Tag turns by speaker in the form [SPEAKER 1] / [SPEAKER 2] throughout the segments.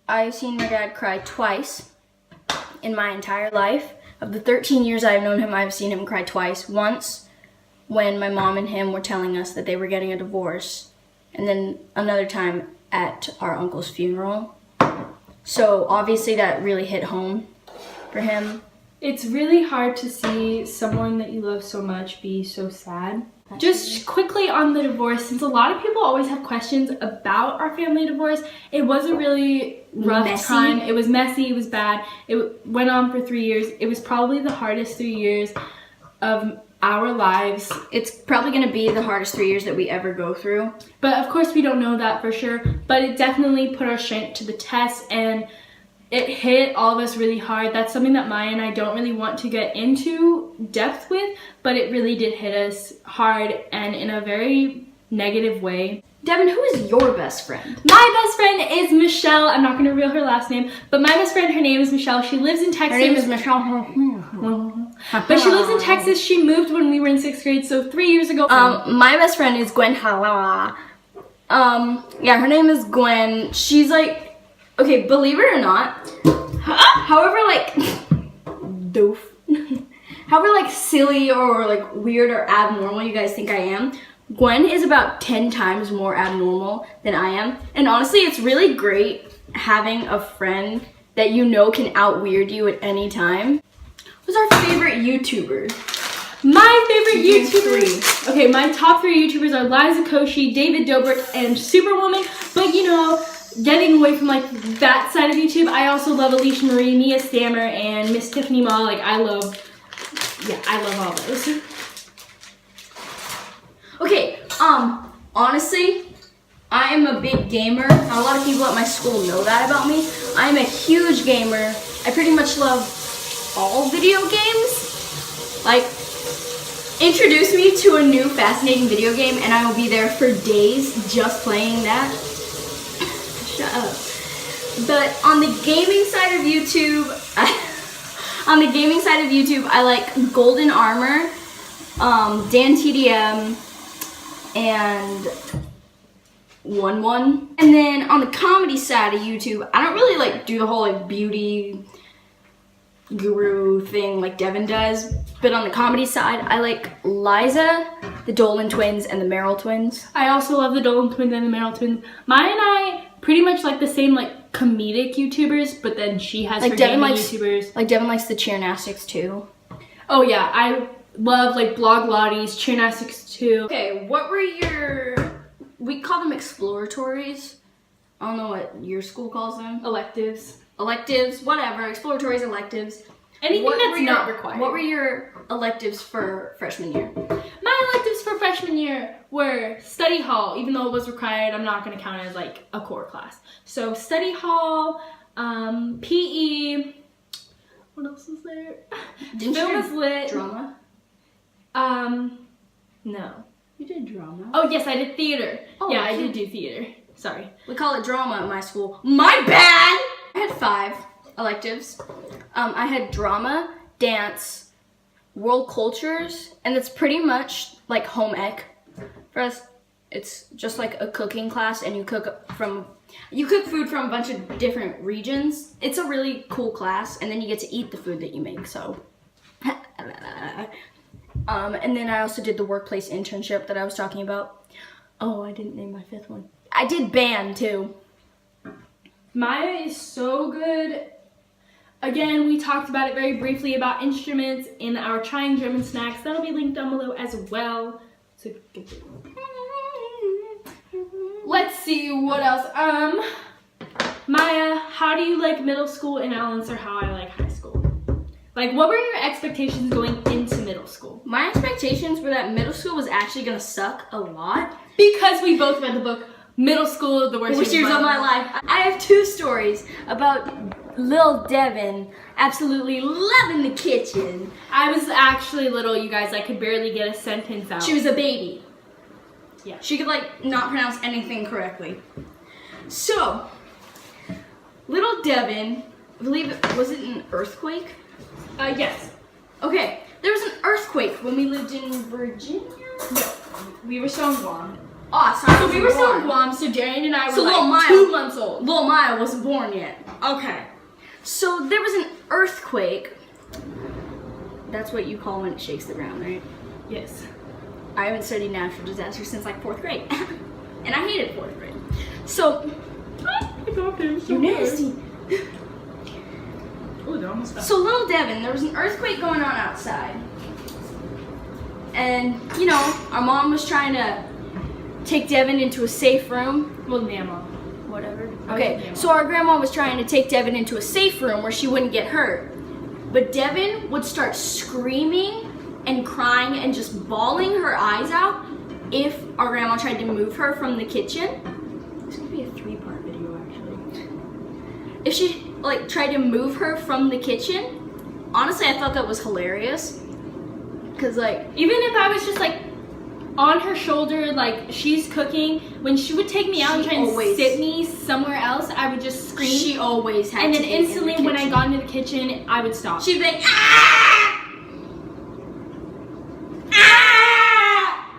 [SPEAKER 1] I've seen my dad cry twice in my entire life. Of the 13 years I've known him, I've seen him cry twice. Once when my mom and him were telling us that they were getting a divorce, and then another time at our uncle's funeral. So obviously that really hit home for him.
[SPEAKER 2] It's really hard to see someone that you love so much be so sad. Just quickly on the divorce, since a lot of people always have questions about our family divorce, it was a really rough time. It was messy, it was bad. It went on for 3 years. It was probably the hardest 3 years of our lives.
[SPEAKER 1] It's probably going to be the hardest 3 years that we ever go through.
[SPEAKER 2] But of course we don't know that for sure. But it definitely put our strength to the test, and it hit all of us really hard. That's something that Maya and I don't really want to get into depth with, but it really did hit us hard and in a very negative way.
[SPEAKER 1] Devin, who is your best friend?
[SPEAKER 2] My best friend is Michelle. I'm not going to reveal her last name, but my best friend, her name is Michelle. She lives in Texas.
[SPEAKER 1] Her name is Michelle.
[SPEAKER 2] But she lives in Texas. She moved when we were in 6th grade, so 3 years ago.
[SPEAKER 1] My best friend is Gwen. Yeah, her name is Gwen. She's like, okay, believe it or not, however silly or like weird or abnormal you guys think I am, Gwen is about 10 times more abnormal than I am. And honestly, it's really great having a friend that you know can out-weird you at any time. Who's our favorite YouTuber?
[SPEAKER 2] My favorite YouTubers. Okay, my top 3 YouTubers are Liza Koshy, David Dobrik, and Superwoman. But you know, getting away from like that side of YouTube, I also love Alicia Marie, Mia Stammer, and Miss Tiffany Ma. Like I love all those.
[SPEAKER 1] Okay, honestly, I am a big gamer. Not a lot of people at my school know that about me. I am a huge gamer. I pretty much love all video games. Like, introduce me to a new fascinating video game and I will be there for days just playing that. Shut up. But on the gaming side of YouTube, I like Golden Armor, Dan TDM, and 11. And then on the comedy side of YouTube, I don't really like do the whole like beauty guru thing like Devin does. But on the comedy side, I like Liza, the Dolan twins, and the Merrill twins.
[SPEAKER 2] I also love the Dolan twins and the Merrill twins. Maya and I pretty much like the same like comedic YouTubers, but then she has like her gaming YouTubers.
[SPEAKER 1] Like Devin likes the Cheernastics too.
[SPEAKER 2] Oh yeah, I love like Blog Lotties, Cheernastics too.
[SPEAKER 1] Okay, what were we call them exploratories. I don't know what your school calls them.
[SPEAKER 2] Electives.
[SPEAKER 1] Electives, whatever, exploratories, electives.
[SPEAKER 2] Anything that's not required.
[SPEAKER 1] What were your electives for freshman year?
[SPEAKER 2] My electives for freshman year were study hall. Even though it was required, I'm not going to count it as like a core class. So study hall, PE, what else was there? Film was lit.
[SPEAKER 1] Drama?
[SPEAKER 2] No.
[SPEAKER 1] You did drama?
[SPEAKER 2] Oh yes, I did theater.
[SPEAKER 1] Oh,
[SPEAKER 2] yeah, I did do theater. Sorry.
[SPEAKER 1] We call it drama at my school. My bad! I had 5 electives. I had drama, dance, world cultures, and it's pretty much like home ec. For us, it's just like a cooking class, and you cook food from a bunch of different regions. It's a really cool class, and then you get to eat the food that you make, so. And then I also did the workplace internship that I was talking about. Oh, I didn't name my 5th one. I did band too.
[SPEAKER 2] Maya is so good. Again, we talked about it very briefly about instruments in our Trying German Snacks. That'll be linked down below as well. So let's see what else. Maya, how do you like middle school? And I'll answer how I like high school. Like, what were your expectations going into middle school?
[SPEAKER 1] My expectations were that middle school was actually gonna suck a lot.
[SPEAKER 2] Because we both read the book Middle School, the Worst Years of My Life.
[SPEAKER 1] I have 2 stories about Lil Devin absolutely loving the kitchen.
[SPEAKER 2] I was actually little, you guys. I could barely get a sentence out.
[SPEAKER 1] She was a baby.
[SPEAKER 2] Yeah.
[SPEAKER 1] She could like not pronounce anything correctly. So, little Devin, I believe was it an earthquake?
[SPEAKER 2] Yes.
[SPEAKER 1] Okay, there was an earthquake when we lived in Virginia.
[SPEAKER 2] No, we were still in Guam.
[SPEAKER 1] Oh, sorry.
[SPEAKER 2] So we were still in Guam, so Darian and I were
[SPEAKER 1] So
[SPEAKER 2] like
[SPEAKER 1] little Maya-
[SPEAKER 2] 2 months old.
[SPEAKER 1] Little Maya wasn't born yet. Okay. So there was an earthquake. That's what you call when it shakes the ground, right?
[SPEAKER 2] Yes.
[SPEAKER 1] I haven't studied natural disasters since like 4th grade. And I hated 4th grade. So, you're nasty.
[SPEAKER 2] Oh, they almost fell.
[SPEAKER 1] So little Devin, there was an earthquake going on outside. And, you know, our mom was trying to take Devin into a safe room.
[SPEAKER 2] Well, Nana.
[SPEAKER 1] Whatever.
[SPEAKER 2] Oh,
[SPEAKER 1] Okay,
[SPEAKER 2] yeah.
[SPEAKER 1] so our grandma was trying to take Devin into a safe room where she wouldn't get hurt. But Devin would start screaming and crying and just bawling her eyes out if our grandma tried to move her from the kitchen. This could be a 3-part video, actually. If she like tried to move her from the kitchen, honestly, I thought that was hilarious. Cause like,
[SPEAKER 2] Even if I was just like on her shoulder, like she's cooking, when she would take me out and
[SPEAKER 1] She
[SPEAKER 2] try and
[SPEAKER 1] always-
[SPEAKER 2] sit me somewhere else, I would just scream.
[SPEAKER 1] she always had
[SPEAKER 2] and
[SPEAKER 1] to
[SPEAKER 2] then
[SPEAKER 1] be in the
[SPEAKER 2] instantly, when I
[SPEAKER 1] kitchen.
[SPEAKER 2] got into the kitchen, I would stop.
[SPEAKER 1] she'd be like, ah! Ah!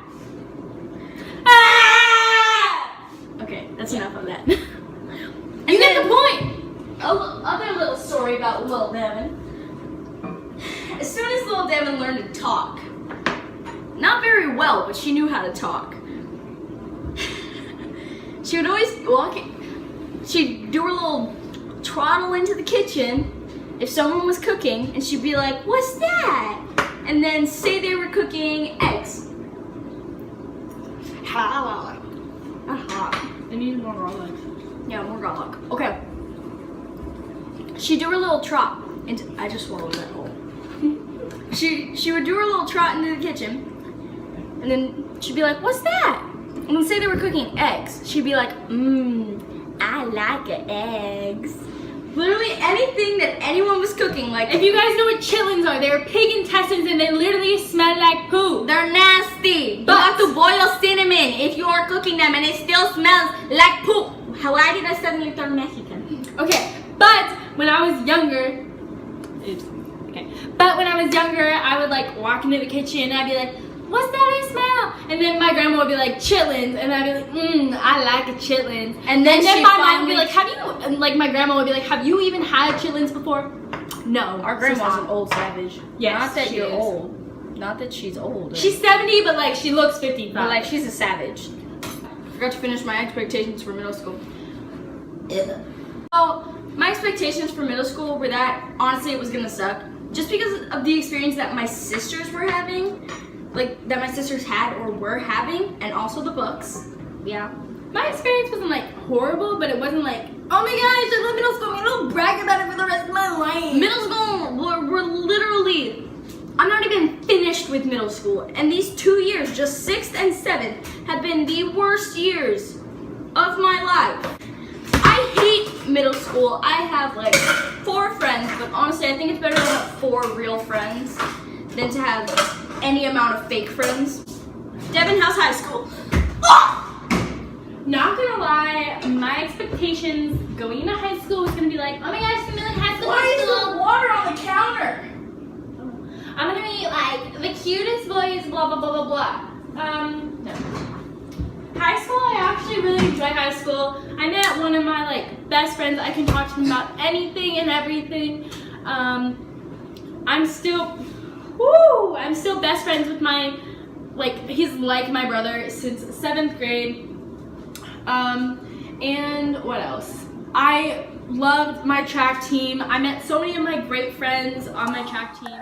[SPEAKER 1] Ah! Okay, that's enough of that. And
[SPEAKER 2] You get
[SPEAKER 1] then-
[SPEAKER 2] the point.
[SPEAKER 1] Other little story about little Devin. As soon as little Devin learned to talk, not very well, but she knew how to talk. She would always she'd do her little trottle into the kitchen if someone was cooking, and she'd be like, "What's that?" And then say they were cooking eggs.
[SPEAKER 2] I need more garlic.
[SPEAKER 1] Yeah, more garlic. Okay. She'd do her little trot into. I just swallowed that whole. She would do her little trot into the kitchen, and then she'd be like, "What's that?" And then say they were cooking eggs. She'd be like, I like eggs." Literally anything that anyone was cooking, like
[SPEAKER 2] If you guys know what chitlins are, they're pig intestines and they literally smell like poo.
[SPEAKER 1] they're nasty.
[SPEAKER 2] But-
[SPEAKER 1] You have to boil cinnamon if you are cooking them, and it still smells like poop. Why did I suddenly turn Mexican?
[SPEAKER 2] Okay, but when I was younger, oops, okay. But when I was younger, I would like walk into the kitchen and I'd be like, "What's that I smell?" And then my grandma would be like, "Chitlins," and I'd be like, I like a chitlins.
[SPEAKER 1] And then she
[SPEAKER 2] my mom would
[SPEAKER 1] finally-
[SPEAKER 2] be like, "Have you?" And like my grandma would be like, "Have you even had chitlins before?" No,
[SPEAKER 1] Our grandma's an old savage.
[SPEAKER 2] Yes,
[SPEAKER 1] Not that
[SPEAKER 2] she
[SPEAKER 1] you're
[SPEAKER 2] is.
[SPEAKER 1] old. Not that she's old.
[SPEAKER 2] She's 70, but like she looks 55.
[SPEAKER 1] but like she's a savage. Forgot to finish my expectations for middle school. Well, my expectations for middle school were that honestly it was gonna suck. Just because of the experience that my sisters were having, like that my sisters had or were having, and also the books. Yeah.
[SPEAKER 2] my experience wasn't like horrible, but it wasn't like, oh my gosh, I love middle school. I'm gonna brag about it for the rest of my life.
[SPEAKER 1] Middle school, we're literally, I'm not even finished with middle school. And these 2 years, just 6th and 7th, have been the worst years of my life. I hate middle school. I have like 4 friends, but honestly, I think it's better to have 4 real friends than to have any amount of fake friends. Devin, how's high school? Ah!
[SPEAKER 2] Not gonna lie, my expectations going into high school was gonna be like, oh my gosh, it's gonna be like high school. high school.
[SPEAKER 1] water on the counter?
[SPEAKER 2] I'm gonna be like the cutest boys, blah blah blah blah blah. No. High school, I actually really enjoy high school. I met one of my like best friends. I can talk to him about anything and everything. I'm still best friends with my, like, he's like my brother since 7th grade. And what else? I loved my track team. I met so many of my great friends on my track team.